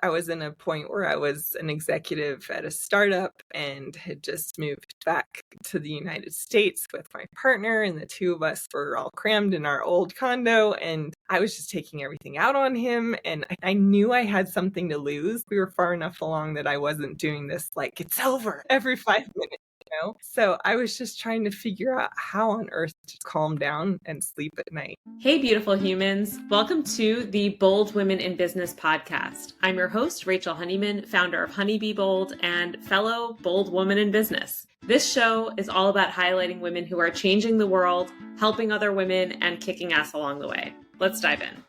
I was in a point where I was an executive at a startup and had just moved back to the United States with my partner, and the two of us were all crammed in our old condo, and I was just taking everything out on him, and I knew I had something to lose. We were far enough along that I wasn't doing this like it's over every 5 minutes. So I was just trying to figure out how on earth to calm down and sleep at night. Hey, beautiful humans. Welcome to the Bold Women in Business podcast. I'm your host, Rachel Honeyman, founder of Honey Be Bold and fellow bold woman in business. This show is all about highlighting women who are changing the world, helping other women, and kicking ass along the way. Let's dive in.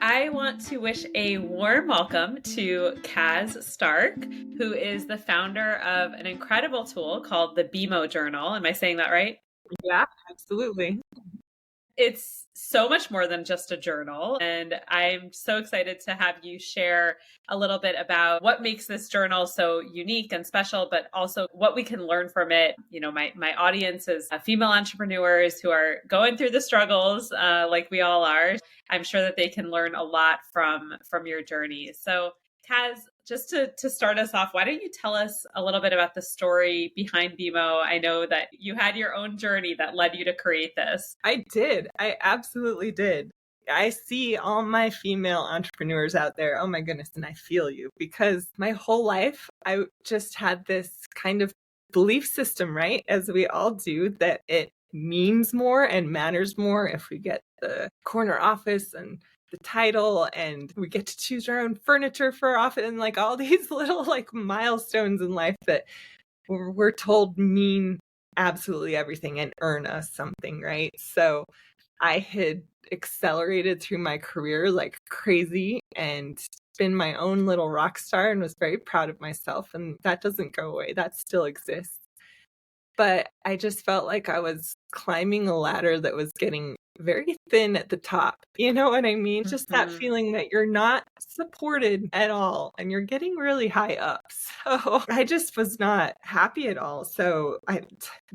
I want to wish a warm welcome to Caz Stark, who is the founder of an incredible tool called the BeMo Journal. Am I saying that right? Yeah, absolutely. It's so much more than just a journal. And I'm so excited to have you share a little bit about what makes this journal so unique and special, but also what we can learn from it. You know, my audience is female entrepreneurs who are going through the struggles like we all are. I'm sure that they can learn a lot from your journey. So Caz, just to start us off, why don't you tell us a little bit about the story behind BeMo? I know that you had your own journey that led you to create this. I did. I absolutely did. I see all my female entrepreneurs out there. Oh my goodness. And I feel you, because my whole life, I just had this kind of belief system, right? As we all do, that it means more and matters more if we get the corner office and the title, and we get to choose our own furniture for our office, and like all these little like milestones in life that we're told mean absolutely everything and earn us something, right? So I had accelerated through my career like crazy and been my own little rock star and was very proud of myself. And that doesn't go away. That still exists. But I just felt like I was climbing a ladder that was getting very thin at the top. You know what I mean? Just that feeling that you're not supported at all and you're getting really high up. So I just was not happy at all. So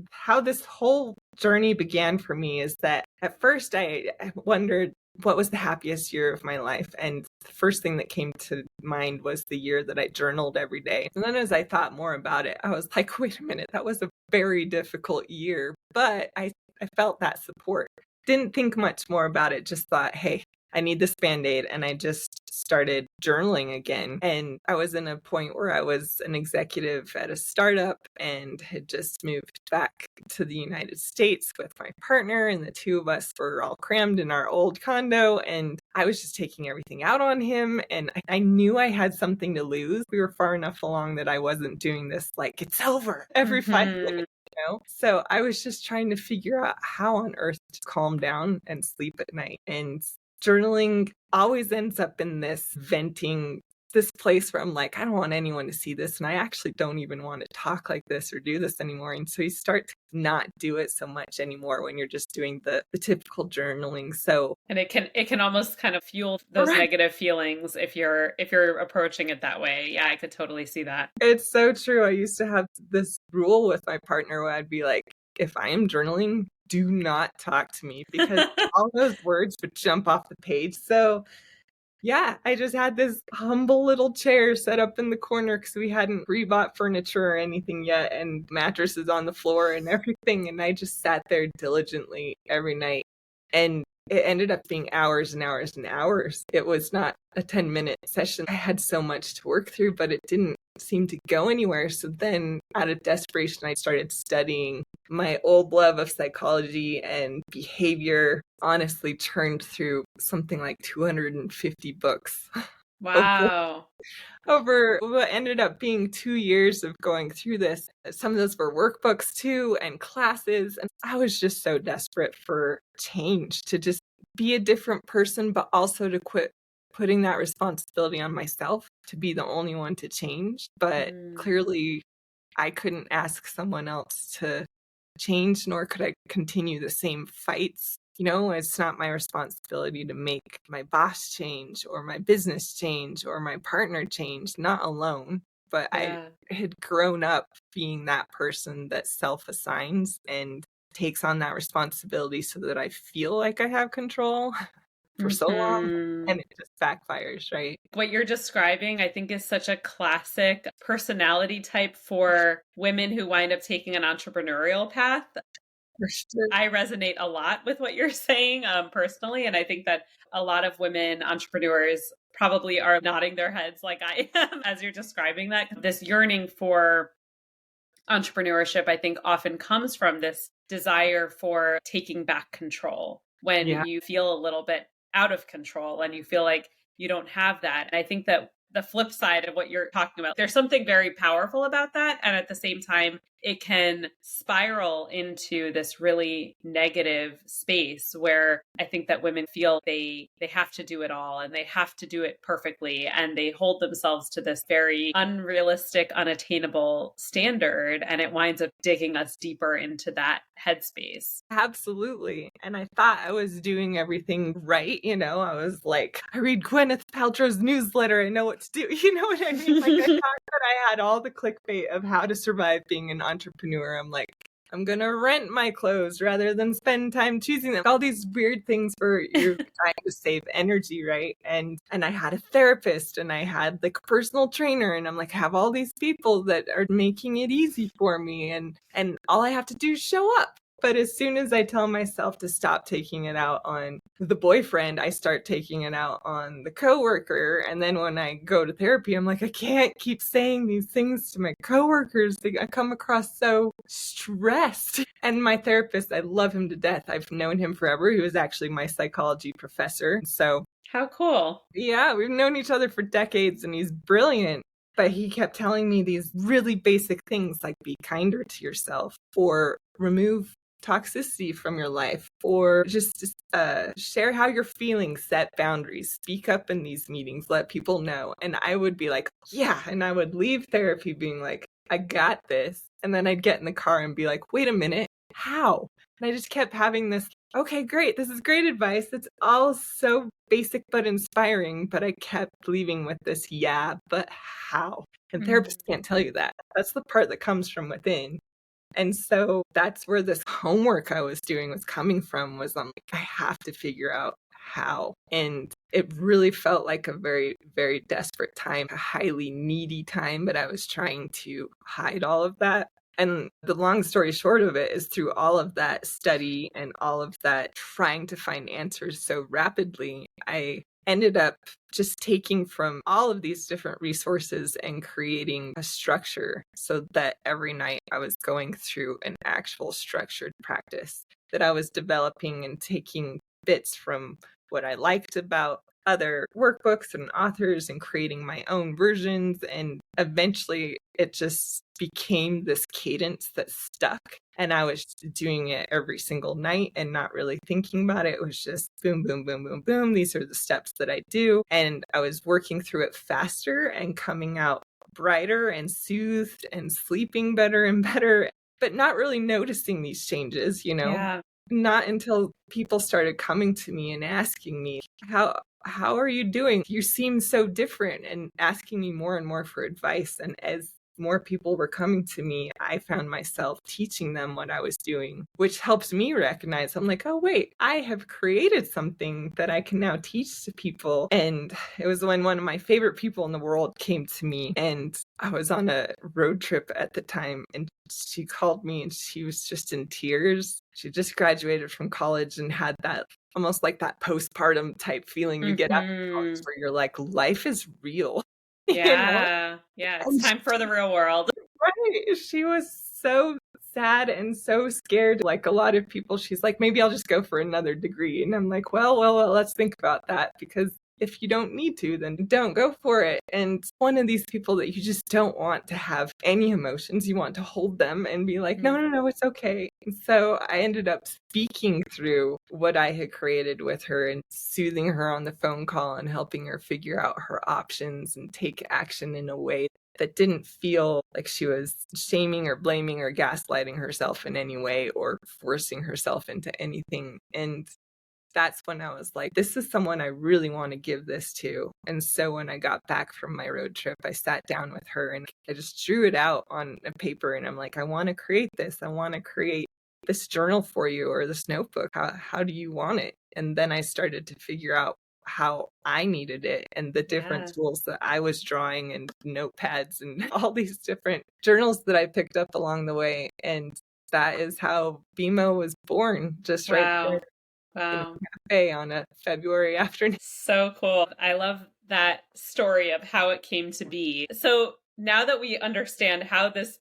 how this whole journey began for me is that at first I wondered, what was the happiest year of my life? And the first thing that came to mind was the year that I journaled every day. And then as I thought more about it, I was like, wait a minute, that was a very difficult year. But I felt that support. Didn't think much more about it, just thought, hey, I need this Band-Aid. And I just started journaling again. And I was in a point where I was an executive at a startup and had just moved back to the United States with my partner, and the two of us were all crammed in our old condo, and I was just taking everything out on him, and I knew I had something to lose. We were far enough along that I wasn't doing this like it's over every 5 minutes. So I was just trying to figure out how on earth to calm down and sleep at night. And journaling always ends up in this venting, this place where I'm like, I don't want anyone to see this. And I actually don't even want to talk like this or do this anymore. And so you start to not do it so much anymore when you're just doing the typical journaling. And it can almost kind of fuel those negative feelings if you're approaching it that way. Yeah, I could totally see that. It's so true. I used to have this rule with my partner where I'd be like, if I am journaling, do not talk to me, because all those words would jump off the page. So yeah, I just had this humble little chair set up in the corner because we hadn't rebought furniture or anything yet, and mattresses on the floor and everything. And I just sat there diligently every night. And it ended up being hours and hours and hours. It was not a 10-minute session. I had so much to work through, but it didn't seem to go anywhere. So then out of desperation, I started studying. My old love of psychology and behavior honestly churned through something like 250 books. Wow. Over what ended up being 2 years of going through this. Some of those were workbooks too, and classes. And I was just so desperate for change, to just be a different person, but also to quit putting that responsibility on myself to be the only one to change. But clearly I couldn't ask someone else to change, nor could I continue the same fights. You know, it's not my responsibility to make my boss change or my business change or my partner change, not alone. But I had grown up being that person that self-assigns and takes on that responsibility so that I feel like I have control. for so long Mhm. and it just backfires, right? What you're describing, I think, is such a classic personality type for women who wind up taking an entrepreneurial path. For sure. I resonate a lot with what you're saying personally. And I think that a lot of women entrepreneurs probably are nodding their heads like I am as you're describing that. This yearning for entrepreneurship, I think, often comes from this desire for taking back control when Yeah. you feel a little bit out of control and you feel like you don't have that. And I think that the flip side of what you're talking about, there's something very powerful about that. And at the same time, it can spiral into this really negative space where I think that women feel they have to do it all and they have to do it perfectly and they hold themselves to this very unrealistic, unattainable standard and it winds up digging us deeper into that headspace. Absolutely. And I thought I was doing everything right. I was like, I read Gwyneth Paltrow's newsletter. I know what to do. You know what I mean? Like, I thought that I had all the clickbait of how to survive being an entrepreneur. I'm like, I'm going to rent my clothes rather than spend time choosing them. All these weird things for you trying to save energy, right? And I had a therapist and I had like a personal trainer and I'm like, I have all these people that are making it easy for me and all I have to do is show up. But as soon as I tell myself to stop taking it out on the boyfriend, I start taking it out on the coworker. And then when I go to therapy, I'm like, I can't keep saying these things to my coworkers. I come across so stressed. And my therapist, I love him to death. I've known him forever. He was actually my psychology professor. So, How cool. yeah, we've known each other for decades and he's brilliant. But he kept telling me these really basic things like be kinder to yourself or remove toxicity from your life or just share how you're feeling, set boundaries, speak up in these meetings, let people know. And I would be like, yeah. And I would leave therapy being like, I got this. And then I'd get in the car and be like, wait a minute, how? And I just kept having this, okay, great. This is great advice. It's all so basic but inspiring. But I kept leaving with this, yeah, but how? And therapists can't tell you that. That's the part that comes from within. And so that's where this homework I was doing was coming from was I'm like, I have to figure out how. And it really felt like a very, very desperate time, a highly needy time, but I was trying to hide all of that. And the long story short of it is through all of that study and all of that trying to find answers so rapidly, I ended up just taking from all of these different resources and creating a structure so that every night I was going through an actual structured practice that I was developing and taking bits from what I liked about other workbooks and authors and creating my own versions. And eventually it just became this cadence that stuck. And I was doing it every single night and not really thinking about it. It was just boom, boom, boom, boom, boom. These are the steps that I do. And I was working through it faster and coming out brighter and soothed and sleeping better and better, but not really noticing these changes, Yeah. Not until people started coming to me and asking me, how are you doing? You seem so different, and asking me more and more for advice. And as more people were coming to me, I found myself teaching them what I was doing, which helps me recognize I'm like, oh, wait, I have created something that I can now teach to people. And it was when one of my favorite people in the world came to me, and I was on a road trip at the time, and she called me and she was just in tears. She just graduated from college and had that almost like that postpartum type feeling you get after college where you're like, life is real. Yeah. Yeah. It's And time for the real world. right. She was so sad and so scared. Like a lot of people, she's like, maybe I'll just go for another degree. And I'm like, well, let's think about that because if you don't need to, then don't go for it. And one of these people that you just don't want to have any emotions, you want to hold them and be like, no, it's okay. And so I ended up speaking through what I had created with her and soothing her on the phone call and helping her figure out her options and take action in a way that didn't feel like she was shaming or blaming or gaslighting herself in any way or forcing herself into anything. And that's when I was like, this is someone I really want to give this to. And so when I got back from my road trip, I sat down with her and I just drew it out on a paper. And I'm like, I want to create this. I want to create this journal for you or this notebook. How do you want it? And then I started to figure out how I needed it and the different Yeah. tools that I was drawing and notepads and all these different journals that I picked up along the way. And that is how BeMo was born, just right there Wow. in a Wow. cafe on a February afternoon. So cool. I love that story of how it came to be. So now that we understand how this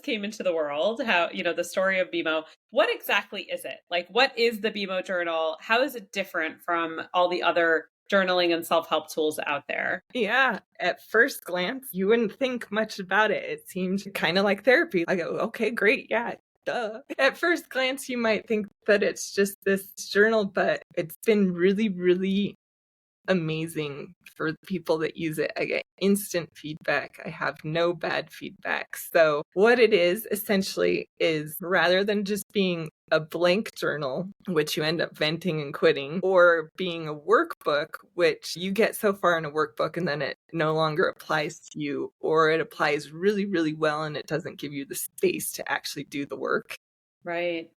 came into the world, how, the story of BeMo, what exactly is it? Like, what is the BeMo journal? How is it different from all the other journaling and self-help tools out there? Yeah, at first glance, you wouldn't think much about it. It seemed kind of like therapy. I go, okay, great. Yeah, duh. At first glance, you might think that it's just this journal, but it's been really, really amazing for people that use it. I get instant feedback. I have no bad feedback. So what it is essentially is, rather than just being a blank journal, which you end up venting and quitting, or being a workbook, which you get so far in a workbook and then it no longer applies to you, or it applies really, really well and it doesn't give you the space to actually do the work. Right.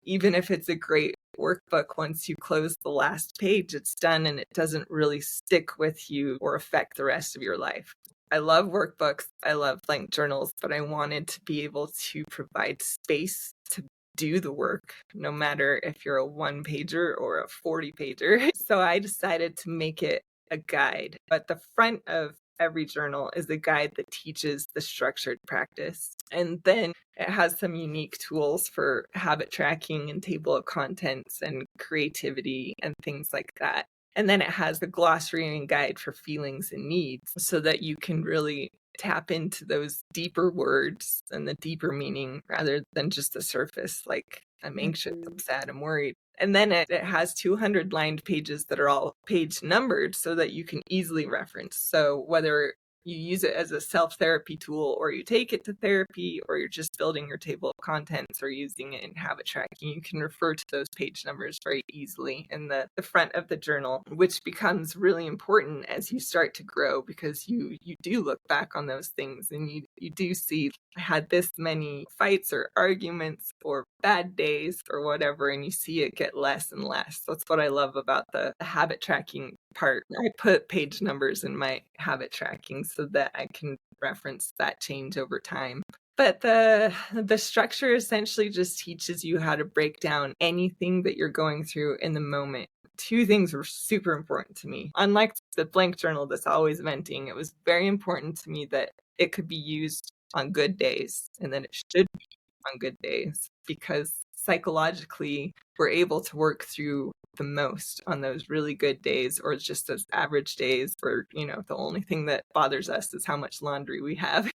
Even if it's a great workbook, once you close the last page, it's done and it doesn't really stick with you or affect the rest of your life. I love workbooks. I love blank journals, but I wanted to be able to provide space to do the work, no matter if you're a 1-pager or a 40-pager. So I decided to make it a guide. But the front of every journal is a guide that teaches the structured practice. And then it has some unique tools for habit tracking and table of contents and creativity and things like that. And then it has the glossary and guide for feelings and needs so that you can really tap into those deeper words and the deeper meaning rather than just the surface, like I'm anxious, I'm Mhm. sad, I'm worried. And then it has 200 lined pages that are all page numbered so that you can easily reference. So whether you use it as a self-therapy tool or you take it to therapy or you're just building your table of contents or using it in habit tracking, you can refer to those page numbers very easily in the front of the journal, which becomes really important as you start to grow because you do look back on those things and you do see, I had this many fights or arguments or bad days or whatever, and you see it get less and less. That's what I love about the habit tracking part. I put page numbers in my habit tracking so that I can reference that change over time. But the structure essentially just teaches you how to break down anything that you're going through in the moment. Two things were super important to me. Unlike the blank journal that's always venting, it was very important to me that it could be used on good days and that it should be on good days because psychologically we're able to work through the most on those really good days or just those average days where, the only thing that bothers us is how much laundry we have.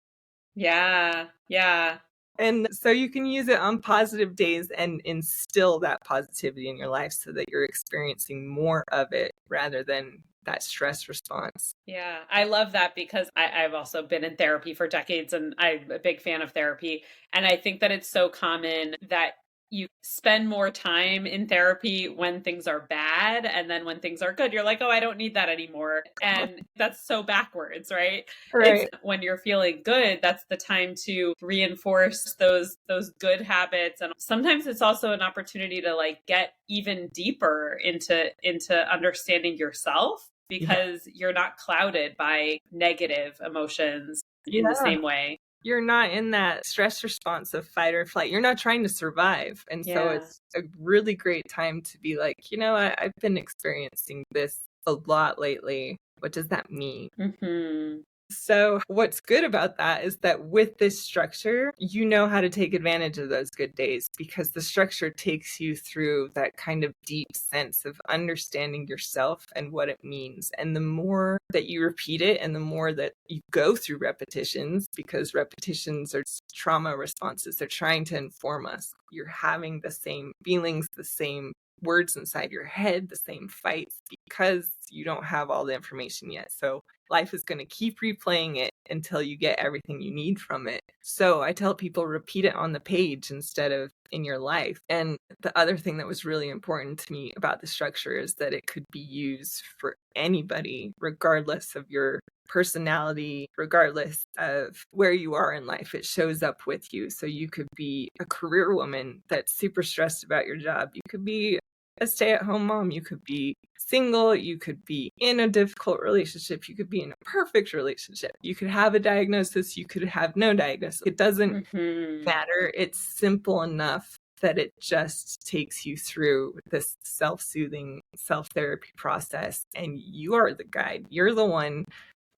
Yeah. Yeah. And so you can use it on positive days and instill that positivity in your life so that you're experiencing more of it rather than that stress response. Yeah, I love that because I've also been in therapy for decades and I'm a big fan of therapy. And I think that it's so common that you spend more time in therapy when things are bad. And then when things are good, you're like, oh, I don't need that anymore. And that's so backwards, right? It's Right. when you're feeling good, that's the time to reinforce those good habits. And sometimes it's also an opportunity to like get even deeper into understanding yourself Yeah. because you're not clouded by negative emotions in the Yeah. same way. You're not in that stress response of fight or flight. You're not trying to survive. And so Yeah. it's a really great time to be like, I've been experiencing this a lot lately. What does that mean? Hmm. So what's good about that is that with this structure, you know how to take advantage of those good days because the structure takes you through that kind of deep sense of understanding yourself and what it means. And the more that you repeat it and the more that you go through repetitions, because repetitions are trauma responses, they're trying to inform us. You're having the same feelings, the same words inside your head, the same fights because you don't have all the information yet. So life is going to keep replaying it until you get everything you need from it. So I tell people repeat it on the page instead of in your life. And the other thing that was really important to me about the structure is that it could be used for anybody, regardless of your personality, regardless of where you are in life. It shows up with you. So you could be a career woman that's super stressed about your job. You could be a stay-at-home mom, you could be single, you could be in a difficult relationship, you could be in a perfect relationship, you could have a diagnosis, you could have no diagnosis. It doesn't matter. It's simple enough that it just takes you through this self-soothing self-therapy process, and you are the guide. You're the one.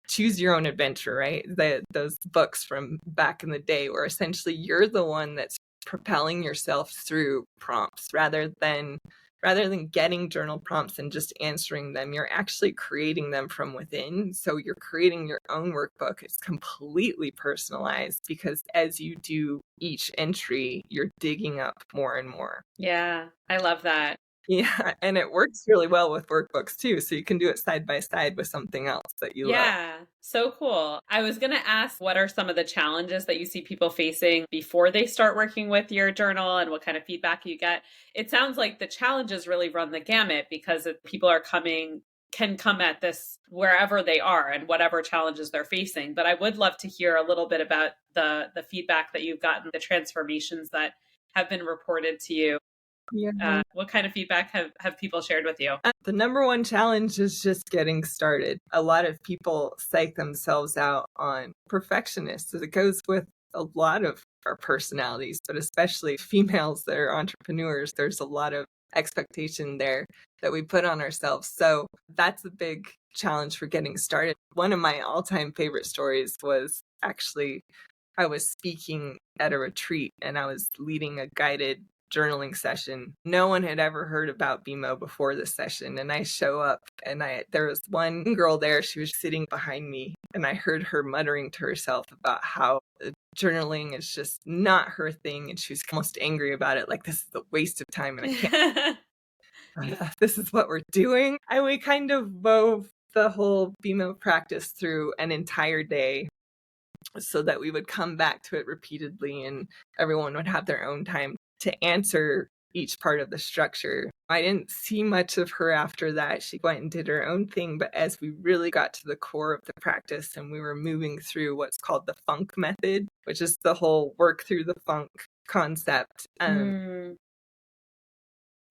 Choose your own adventure, right? Those books from back in the day where essentially you're the one that's propelling yourself through prompts rather than getting journal prompts and just answering them. You're actually creating them from within. So you're creating your own workbook. It's completely personalized because as you do each entry, you're digging up more and more. Yeah, I love that. Yeah, and it works really well with workbooks too. So you can do it side by side with something else that you love. Yeah, so cool. I was going to ask, what are some of the challenges that you see people facing before they start working with your journal and what kind of feedback you get? It sounds like the challenges really run the gamut because people can come at this wherever they are and whatever challenges they're facing. But I would love to hear a little bit about the feedback that you've gotten, the transformations that have been reported to you. Yeah. What kind of feedback have people shared with you? The number one challenge is just getting started. A lot of people psych themselves out on perfectionists. It goes with a lot of our personalities, but especially females that are entrepreneurs. There's a lot of expectation there that we put on ourselves. So that's a big challenge for getting started. One of my all-time favorite stories was actually I was speaking at a retreat and I was leading a guided journaling session. No one had ever heard about BeMo before this session. And I show up and there was one girl there, she was sitting behind me and I heard her muttering to herself about how journaling is just not her thing. And she was almost angry about it. Like, this is a waste of time and I can't, this is what we're doing. And we kind of wove the whole BeMo practice through an entire day so that we would come back to it repeatedly and everyone would have their own time to answer each part of the structure. I didn't see much of her after that. She went and did her own thing. But as we really got to the core of the practice and we were moving through what's called the funk method, which is the whole work through the funk concept,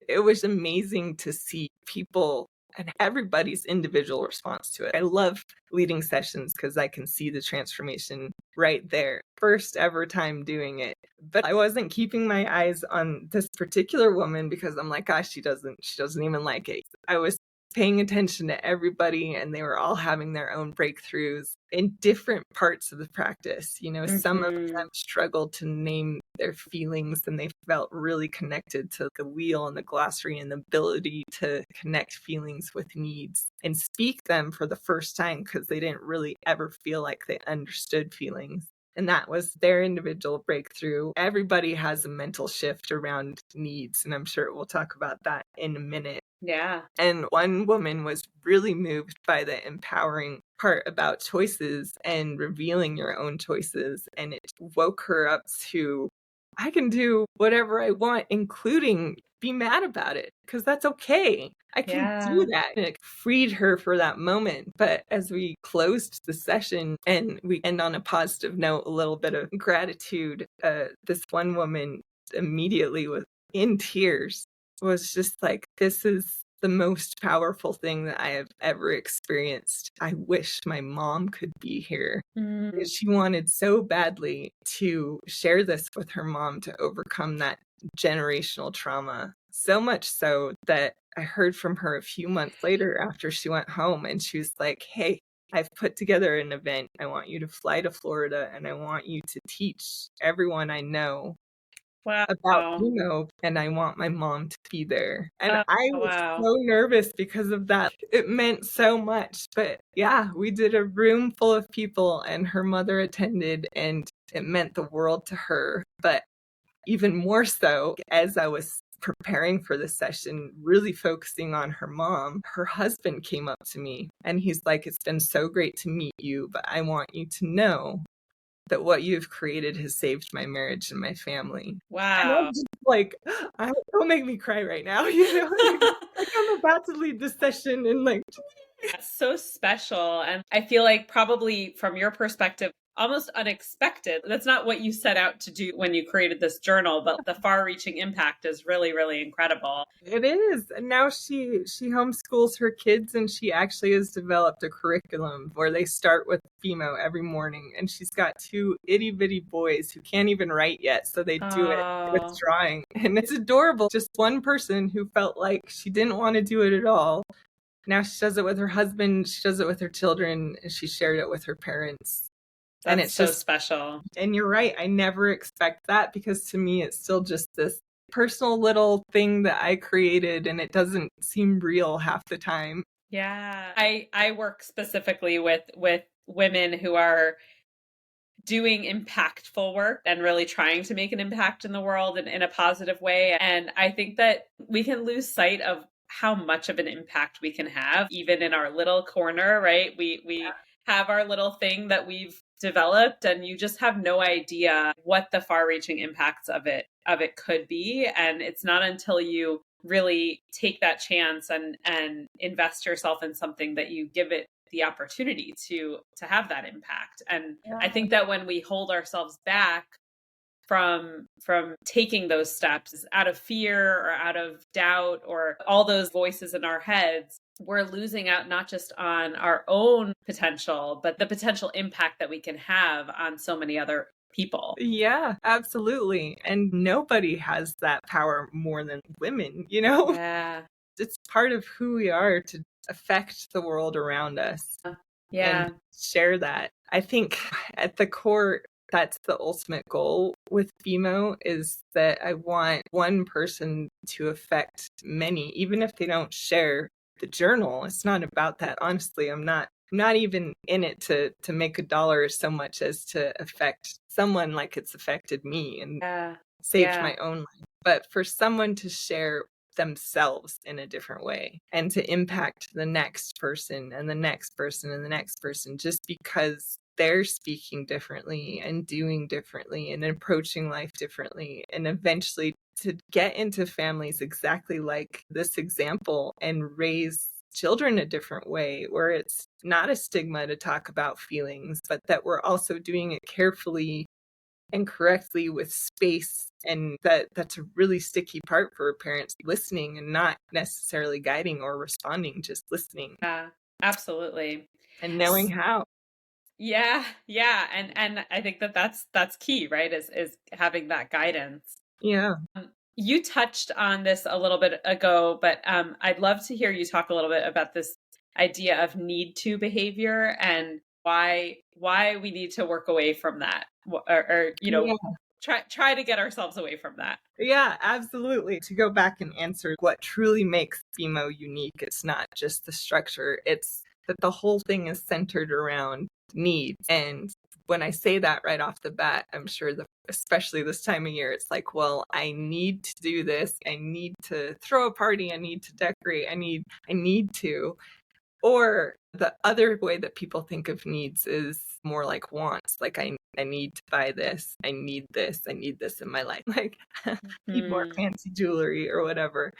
it was amazing to see people and everybody's individual response to it. I love leading sessions because I can see the transformation right there. First ever time doing it. But I wasn't keeping my eyes on this particular woman because I'm like, gosh, she doesn't even like it. I was paying attention to everybody and they were all having their own breakthroughs in different parts of the practice. You know, some of them struggled to name their feelings and they felt really connected to the wheel and the glossary and the ability to connect feelings with needs and speak them for the first time because they didn't really ever feel like they understood feelings. And that was their individual breakthrough. Everybody has a mental shift around needs, and I'm sure we'll talk about that in a minute. Yeah. And one woman was really moved by the empowering part about choices and revealing your own choices. And it woke her up to, I can do whatever I want, including be mad about it, because that's okay. I can do that. And it freed her for that moment. But as we closed the session and we end on a positive note, a little bit of gratitude, this one woman immediately was in tears, was just like, this is the most powerful thing that I have ever experienced. I wish my mom could be here. She wanted so badly to share this with her mom to overcome that generational trauma. So much so that I heard from her a few months later after she went home and she was like, hey, I've put together an event. I want you to fly to Florida and I want you to teach everyone I know about BeMo, and I want my mom to be there. And I was so nervous because of that. It meant so much. But yeah, we did a room full of people and her mother attended and it meant the world to her. But even more so, as I was preparing for the session, really focusing on her mom, her husband came up to me and he's like, it's been so great to meet you, but I want you to know that what you've created has saved my marriage and my family. Wow. And I'm just like, don't make me cry right now. You know, like I'm about to lead this session and like. That's so special. And I feel like probably from your perspective, almost unexpected. That's not what you set out to do when you created this journal, but the far-reaching impact is really, really incredible. It is. And now she homeschools her kids, and she actually has developed a curriculum where they start with BeMo every morning. And she's got two itty bitty boys who can't even write yet, so they do it with Oh, drawing. And it's adorable. Just one person who felt like she didn't want to do it at all. Now she does it with her husband, she does it with her children, and she shared it with her parents. And that's it's so just, special. and you're right, I never expect that, because to me it's still just this personal little thing that I created, and it doesn't seem real half the time. Yeah. I work specifically with women who are doing impactful work and really trying to make an impact in the world in a positive way. And I think that we can lose sight of how much of an impact we can have, even in our little corner, right? We have our little thing that we've developed, and you just have no idea what the far-reaching impacts of it could be. And it's not until you really take that chance and invest yourself in something that you give it the opportunity to have that impact. And I Yeah. think that when we hold ourselves back from taking those steps out of fear or out of doubt or all those voices in our heads, we're losing out not just on our own potential, but the potential impact that we can have on so many other people. Yeah, absolutely. And nobody has that power more than women, you know? Yeah. It's part of who we are to affect the world around us and Yeah. share that. I think at the core, that's the ultimate goal with BeMo, is that I want one person to affect many, even if they don't share the journal. It's not about that. Honestly, I'm not even in it to make a dollar so much as to affect someone like it's affected me and Yeah. saved Yeah. my own life. But for someone to share themselves in a different way and to impact the next person and the next person and the next person, just because they're speaking differently and doing differently and approaching life differently, and eventually to get into families exactly like this example and raise children a different way, where it's not a stigma to talk about feelings, but that we're also doing it carefully and correctly with space. And that's a really sticky part for parents, listening and not necessarily guiding or responding, just listening Yeah. Absolutely. and knowing how. Yeah, yeah, and I think that that's key, right? Is having that guidance. Yeah. You touched on this a little bit ago, but I'd love to hear you talk a little bit about this idea of need to behavior and why we need to work away from that, or Yeah. try to get ourselves away from that. Yeah, absolutely. To go back and answer what truly makes BeMo unique, it's not just the structure, it's that the whole thing is centered around needs. And when I say that right off the bat, I'm sure especially this time of year, it's like, well, I need to do this. I need to throw a party. I need to decorate. I need to. Or the other way that people think of needs is more like wants. Like I need to buy this. I need this. I need this in my life. Like I need more Hmm. fancy jewelry or whatever.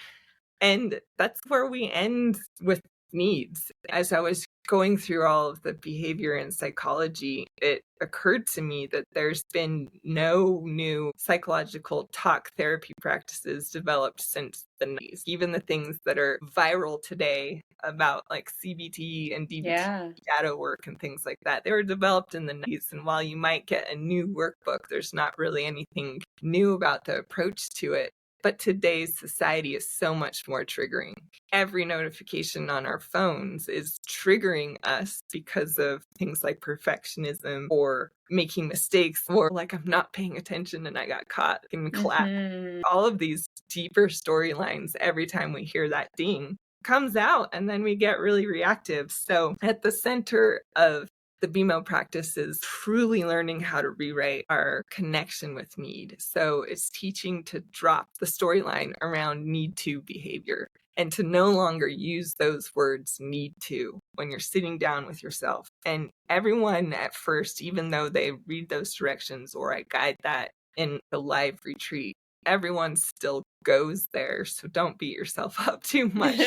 And that's where we end with needs. As I was going through all of the behavior and psychology, it occurred to me that there's been no new psychological talk therapy practices developed since the 90s. Even the things that are viral today about like CBT and DBT Yeah. shadow work and things like that, they were developed in the 90s. And while you might get a new workbook, there's not really anything new about the approach to it. But today's society is so much more triggering. Every notification on our phones is triggering us because of things like perfectionism or making mistakes, or like I'm not paying attention and I got caught in class. Hmm. All of these deeper storylines, every time we hear that ding, comes out, and then we get really reactive. So at the center of the BeMo practice is truly learning how to rewrite our connection with need. So it's teaching to drop the storyline around need to behavior and to no longer use those words need to when you're sitting down with yourself. And everyone at first, even though they read those directions or I guide that in the live retreat, everyone still goes there. So don't beat yourself up too much.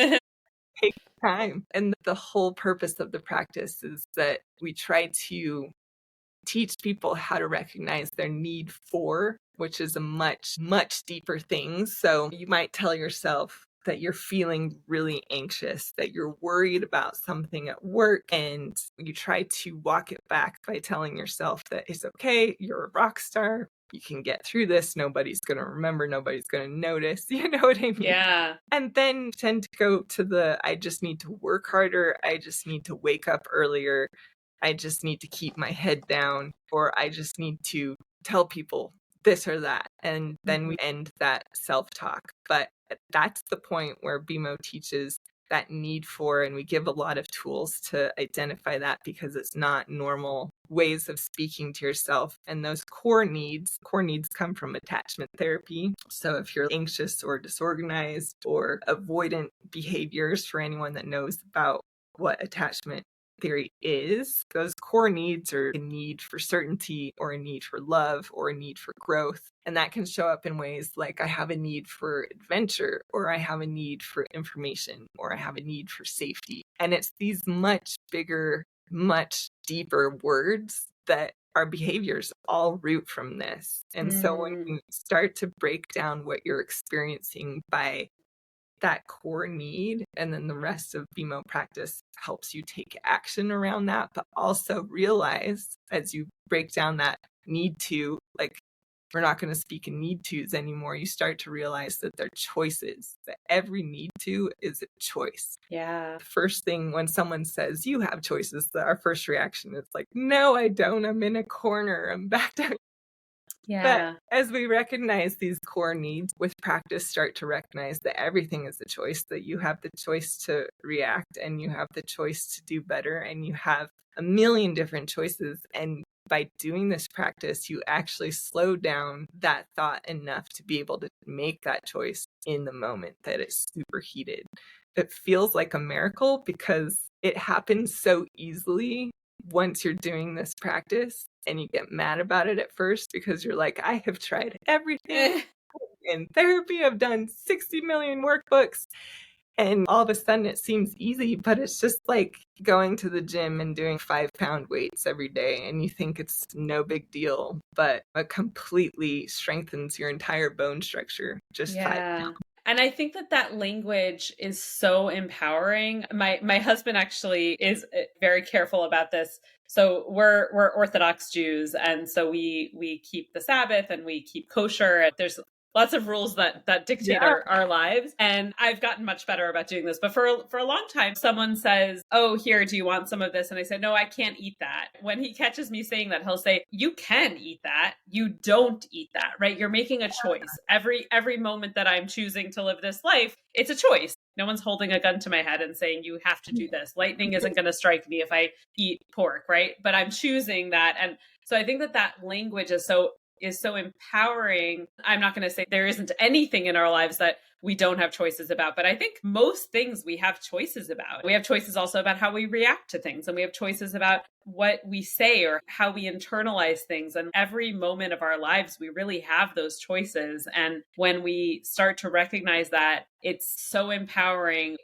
Take time. And the whole purpose of the practice is that we try to teach people how to recognize their need for, which is a much, much deeper thing. So you might tell yourself that you're feeling really anxious, that you're worried about something at work, and you try to walk it back by telling yourself that it's okay, you're a rock star, you can get through this, nobody's going to remember, nobody's going to notice, you know what I mean? Yeah. And then tend to go to the, I just need to work harder, I just need to wake up earlier, I just need to keep my head down, or I just need to tell people this or that. And then we end that self-talk. But that's the point where BeMo teaches that need for, and we give a lot of tools to identify that, because it's not normal ways of speaking to yourself. And those core needs come from attachment therapy. So if you're anxious or disorganized or avoidant behaviors, for anyone that knows about what attachment theory is, those core needs are a need for certainty, or a need for love, or a need for growth. And that can show up in ways like I have a need for adventure, or I have a need for information, or I have a need for safety. And it's these much bigger, much deeper words that our behaviors all root from this. And so when you start to break down what you're experiencing by that core need, and then the rest of BeMo practice helps you take action around that, but also realize as you break down that need to, like, we're not going to speak in need tos anymore. You start to realize that they're choices, that every need to is a choice. Yeah. The first thing when someone says you have choices, our first reaction is like, no, I don't. I'm in a corner. I'm backed out. Yeah. But as we recognize these core needs, with practice, start to recognize that everything is a choice, that you have the choice to react, and you have the choice to do better, and you have a million different choices. And by doing this practice, you actually slow down that thought enough to be able to make that choice in the moment that it's super heated. It feels like a miracle because it happens so easily once you're doing this practice, and you get mad about it at first because you're like, I have tried everything in therapy, I've done 60 million workbooks, and all of a sudden it seems easy, but it's just like going to the gym and doing 5-pound weights every day, and you think it's no big deal, but it completely strengthens your entire bone structure, just 5 pounds. And I think that language is so empowering. My husband actually is very careful about this. So we're Orthodox Jews, and so we keep the Sabbath and we keep kosher. There's lots of rules that dictate our lives. And I've gotten much better about doing this. But for a long time, someone says, oh, here, do you want some of this? And I said, no, I can't eat that. When he catches me saying that, he'll say, you can eat that. You don't eat that, right? You're making a choice. Every moment that I'm choosing to live this life, it's a choice. No one's holding a gun to my head and saying, you have to do this. Lightning isn't going to strike me if I eat pork, right? But I'm choosing that. And so I think that language is so empowering. I'm not going to say there isn't anything in our lives that we don't have choices about, but I think most things we have choices about. We have choices also about how we react to things, and we have choices about what we say or how we internalize things. And every moment of our lives, we really have those choices. And when we start to recognize that, it's so empowering.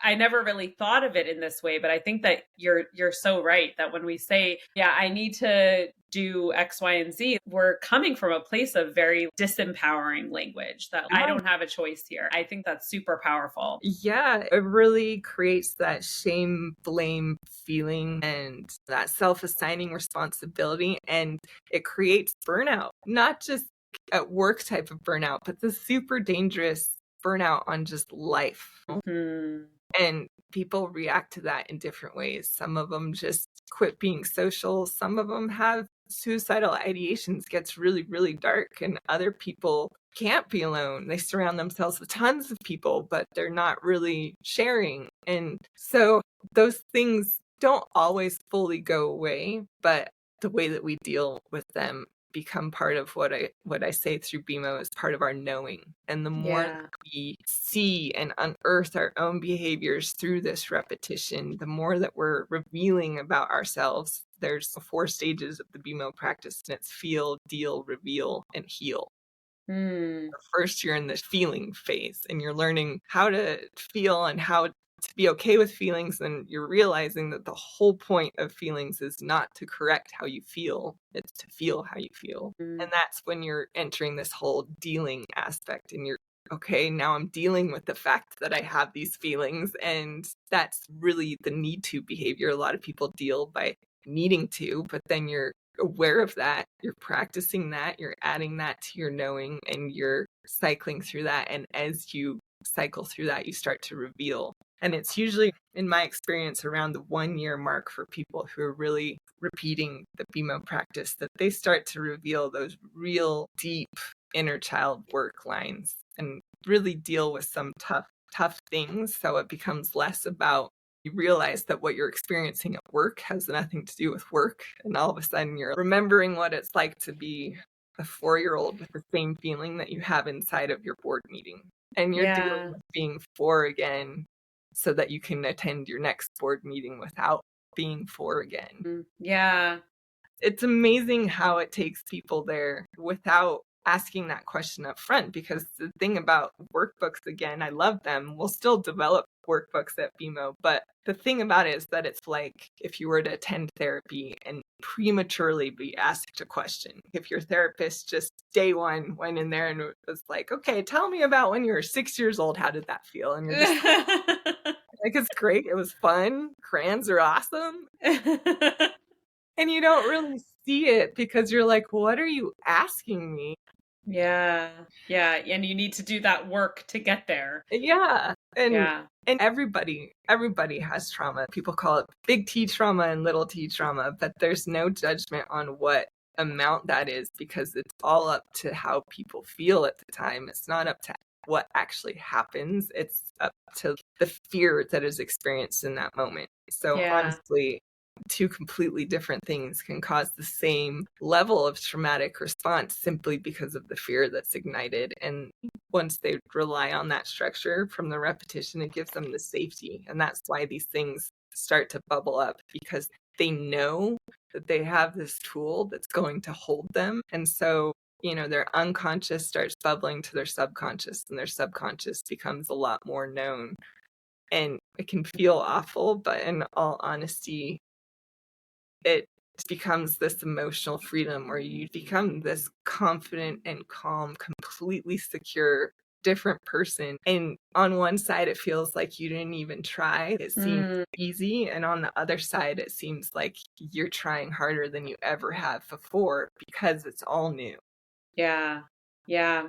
I never really thought of it in this way, but I think that you're so right that when we say, yeah, I need to do X, Y, and Z, we're coming from a place of very disempowering language that I don't have a choice here. I think that's super powerful. Yeah, it really creates that shame, blame feeling and that self-assigning responsibility. And it creates burnout, not just at work type of burnout, but the super dangerous burnout on just life. Mm-hmm. And people react to that in different ways. Some of them just quit being social. Some of them have suicidal ideations, gets really, really dark. And other people can't be alone. They surround themselves with tons of people, but they're not really sharing. And so those things don't always fully go away, but the way that we deal with them become part of what I say through BeMo is part of our knowing. And the more that we see and unearth our own behaviors through this repetition, the more that we're revealing about ourselves. There's 4 stages of the BeMo practice, and it's feel, deal, reveal, and heal. First, you're in the feeling phase, and you're learning how to feel and how to be okay with feelings, and you're realizing that the whole point of feelings is not to correct how you feel, it's to feel how you feel. Mm. And that's when you're entering this whole dealing aspect, and you're okay, now I'm dealing with the fact that I have these feelings. And that's really the need to behavior. A lot of people deal by needing to, but then you're aware of that, you're practicing that, you're adding that to your knowing, and you're cycling through that. And as you cycle through that, you start to reveal. And it's usually, in my experience, around the 1 year mark for people who are really repeating the BeMo practice that they start to reveal those real deep inner child work lines and really deal with some tough things. So it becomes less about, you realize that what you're experiencing at work has nothing to do with work. And all of a sudden you're remembering what it's like to be a 4-year-old with the same feeling that you have inside of your board meeting. And you're dealing with being 4 again so that you can attend your next board meeting without being 4 again. Yeah. It's amazing how it takes people there without asking that question up front, because the thing about workbooks, again, I love them. We'll still develop workbooks at BeMo, but the thing about it is that it's like if you were to attend therapy and prematurely be asked a question. If your therapist just day one went in there and was like, okay, tell me about when you were 6 years old, how did that feel? And you're just like, it's great, it was fun, crayons are awesome. And you don't really see it because you're like, what are you asking me? Yeah. And you need to do that work to get there. Yeah. And everybody has trauma. People call it big T trauma and little T trauma, but there's no judgment on what amount that is, because it's all up to how people feel at the time. It's not up to what actually happens. It's up to the fear that is experienced in that moment. So honestly, two completely different things can cause the same level of traumatic response simply because of the fear that's ignited. And once they rely on that structure from the repetition, it gives them the safety. And that's why these things start to bubble up, because they know that they have this tool that's going to hold them. And so, their unconscious starts bubbling to their subconscious, and their subconscious becomes a lot more known. And it can feel awful, but in all honesty, it becomes this emotional freedom where you become this confident and calm, completely secure, different person. And on one side, it feels like you didn't even try. It seems easy. And on the other side, it seems like you're trying harder than you ever have before because it's all new. Yeah.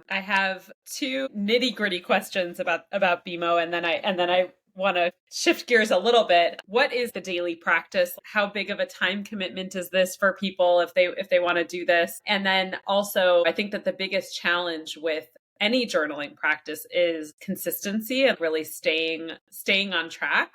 I have 2 nitty-gritty questions about BeMo, and then I want to shift gears a little bit. What is the daily practice? How big of a time commitment is this for people if they want to do this? And then also, I think that the biggest challenge with any journaling practice is consistency and really staying on track.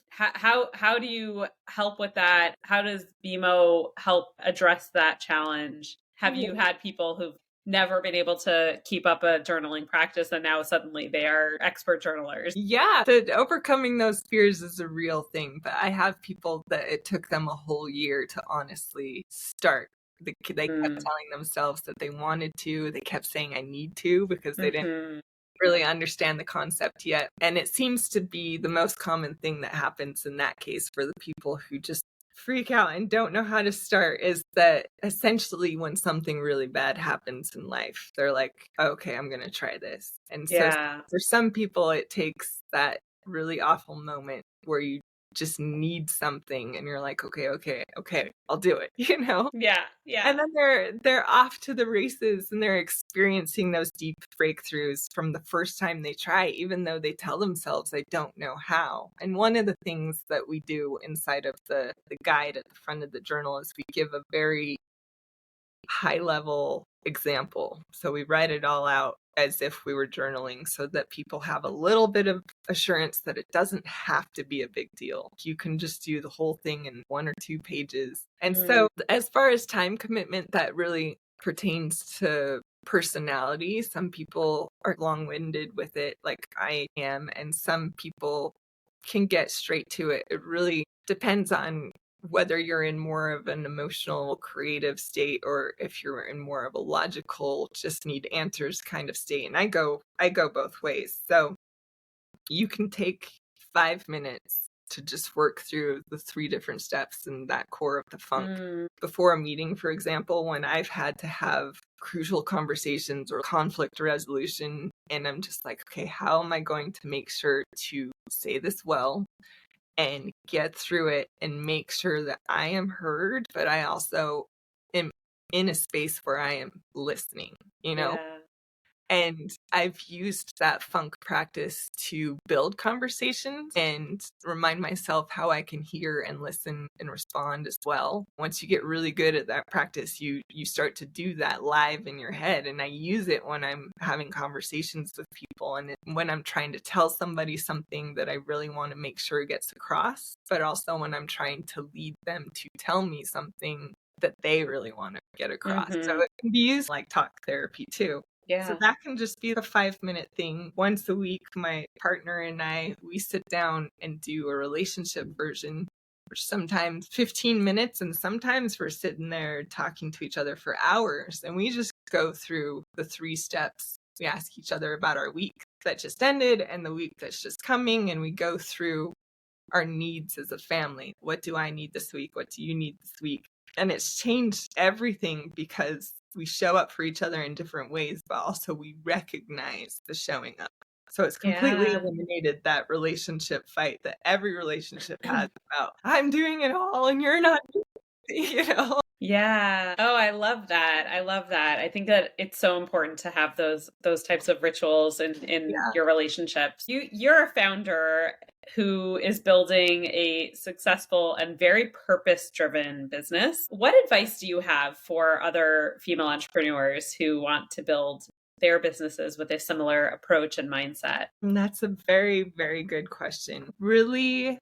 How do you help with that? How does BeMo help address that challenge? Have you had people who've never been able to keep up a journaling practice and now suddenly they are expert journalers? Yeah, overcoming those fears is a real thing, but I have people that it took them a whole year to honestly start. They kept telling themselves that they wanted to. They kept saying, I need to, because they didn't really understand the concept yet. And it seems to be the most common thing that happens in that case for the people who just freak out and don't know how to start, is that essentially when something really bad happens in life, they're like, okay, I'm going to try this. And so for some people, it takes that really awful moment where you just need something and you're like, okay, I'll do it, Yeah. And then they're off to the races, and they're experiencing those deep breakthroughs from the first time they try, even though they tell themselves they don't know how. And one of the things that we do inside of the guide at the front of the journal is we give a very high level example. So we write it all out as if we were journaling, so that people have a little bit of assurance that it doesn't have to be a big deal. You can just do the whole thing in 1 or 2 pages. And so as far as time commitment, that really pertains to personality. Some people are long-winded with it, like I am, and some people can get straight to it. It really depends on whether you're in more of an emotional, creative state, or if you're in more of a logical, just need answers kind of state. And I go both ways. So you can take 5 minutes to just work through the 3 different steps in that core of the funk. Mm, Before a meeting, for example, when I've had to have crucial conversations or conflict resolution, and I'm just like, okay, how am I going to make sure to say this well and get through it and make sure that I am heard, but I also am in a space where I am listening, you know? yeah. And I've used that funk practice to build conversations and remind myself how I can hear and listen and respond as well. Once you get really good at that practice, you start to do that live in your head. And I use it when I'm having conversations with people and when I'm trying to tell somebody something that I really want to make sure gets across, but also when I'm trying to lead them to tell me something that they really want to get across. So Hmm. it can be used like talk therapy too. So Yeah. that can just be a 5 minute thing. Once a week, my partner and I, we sit down and do a relationship version, which sometimes 15 minutes, and sometimes we're sitting there talking to each other for hours. And we just go through the 3 steps. We ask each other about our week that just ended and the week that's just coming, and we go through our needs as a family. What do I need this week? What do you need this week? And it's changed everything because we show up for each other in different ways, but also we recognize the showing up. So it's completely Yeah. eliminated that relationship fight that every relationship has about, I'm doing it all and you're not, you know? Yeah. Oh, I love that. I love that. I think that it's so important to have those types of rituals in Yeah. your relationships. You're a founder who is building a successful and very purpose-driven business. What advice do you have for other female entrepreneurs who want to build their businesses with a similar approach and mindset? And that's a very, very good question. Really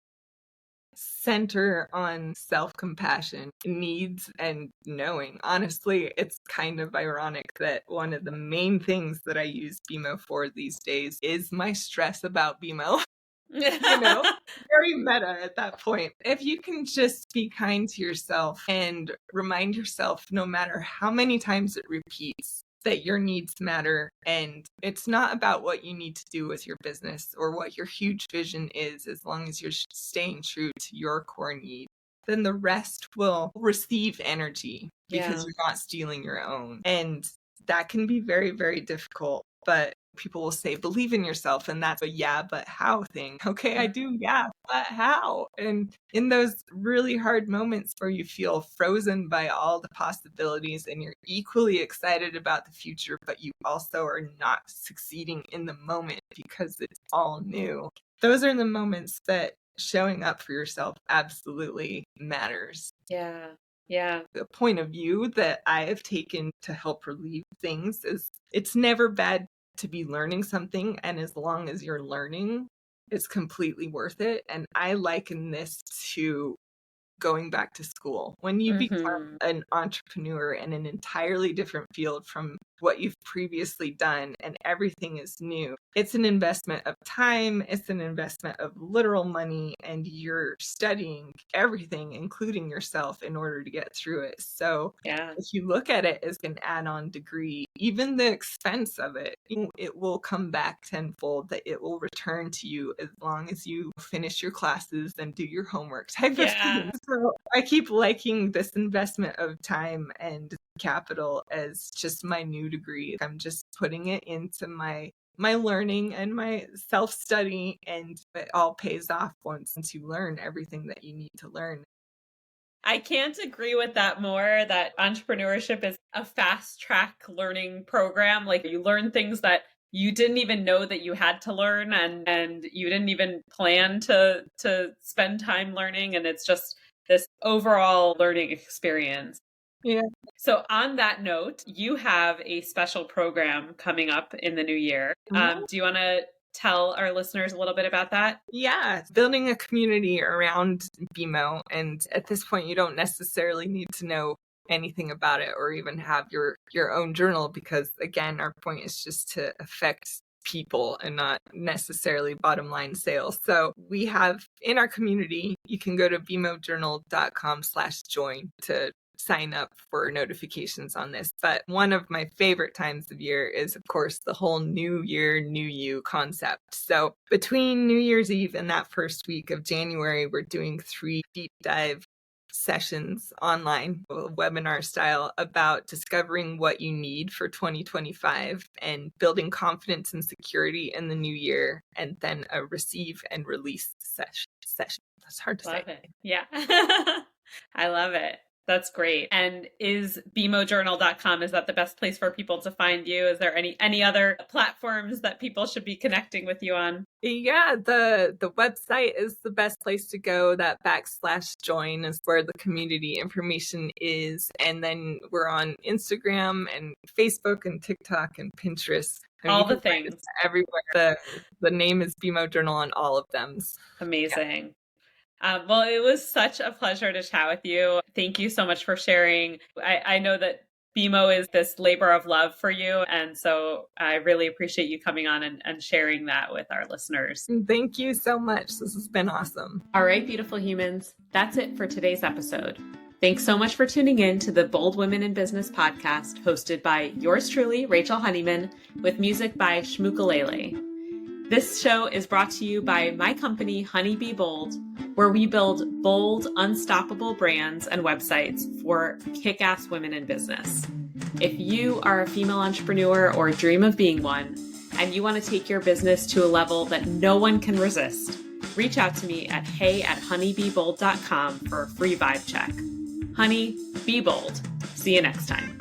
center on self-compassion, needs, and knowing. Honestly, it's kind of ironic that one of the main things that I use BeMo for these days is my stress about BeMo. You know, very meta at that point. If you can just be kind to yourself and remind yourself, no matter how many times it repeats, that your needs matter. And it's not about what you need to do with your business or what your huge vision is, as long as you're staying true to your core need. Then the rest will receive energy because Yeah. you're not stealing your own. And that can be very, very difficult. But people will say, believe in yourself. And that's a yeah, but how thing. Okay, I do, yeah, but how? And in those really hard moments where you feel frozen by all the possibilities and you're equally excited about the future, but you also are not succeeding in the moment because it's all new. Those are the moments that showing up for yourself absolutely matters. Yeah. Yeah. The point of view that I have taken to help relieve things is it's never bad to be learning something. And as long as you're learning, it's completely worth it. And I liken this to going back to school. When you become Hmm. an entrepreneur in an entirely different field from what you've previously done and everything is new, it's an investment of time, it's an investment of literal money, and you're studying everything, including yourself, in order to get through it. So Yeah. if you look at it as an add-on degree, even the expense of it, it will come back tenfold, that it will return to you as long as you finish your classes and do your homework type of thing. Yeah. So I keep liking this investment of time and capital as just my new degree. I'm just putting it into my learning and my self-study, and it all pays off once you learn everything that you need to learn. I can't agree with that more, that entrepreneurship is a fast track learning program. Like you learn things that you didn't even know that you had to learn, and you didn't even plan to spend time learning, and it's just this overall learning experience. Yeah. So on that note, you have a special program coming up in the new year. Do you want to tell our listeners a little bit about that? Yeah, building a community around BeMo. And at this point, you don't necessarily need to know anything about it or even have your own journal, because again, our point is just to affect people and not necessarily bottom line sales. So we have in our community, you can go to bemojournal.com/join to sign up for notifications on this. But one of my favorite times of year is, of course, the whole New Year, New You concept. So between New Year's Eve and that first week of January, we're doing 3 deep dive sessions online, webinar style, about discovering what you need for 2025 and building confidence and security in the new year, and then a receive and release session. That's hard to Love say. it. Yeah. I love it. That's great. And is BeMoJournal.com, is that the best place for people to find you? Is there any other platforms that people should be connecting with you on? Yeah, the website is the best place to go. That /join is where the community information is. And then we're on Instagram and Facebook and TikTok and Pinterest. And all the things. Everywhere. The name is BeMo Journal on all of them. Amazing. Yeah. Well, it was such a pleasure to chat with you. Thank you so much for sharing. I know that BeMo is this labor of love for you. And so I really appreciate you coming on and sharing that with our listeners. Thank you so much. This has been awesome. All right, beautiful humans. That's it for today's episode. Thanks so much for tuning in to the Bold Women in Business podcast, hosted by yours truly, Rachel Honeyman, with music by Shmookalele. This show is brought to you by my company, Honey Be Bold, where we build bold, unstoppable brands and websites for kick-ass women in business. If you are a female entrepreneur or dream of being one, and you want to take your business to a level that no one can resist, reach out to me at hey@honeybebold.com for a free vibe check. Honey, be bold. See you next time.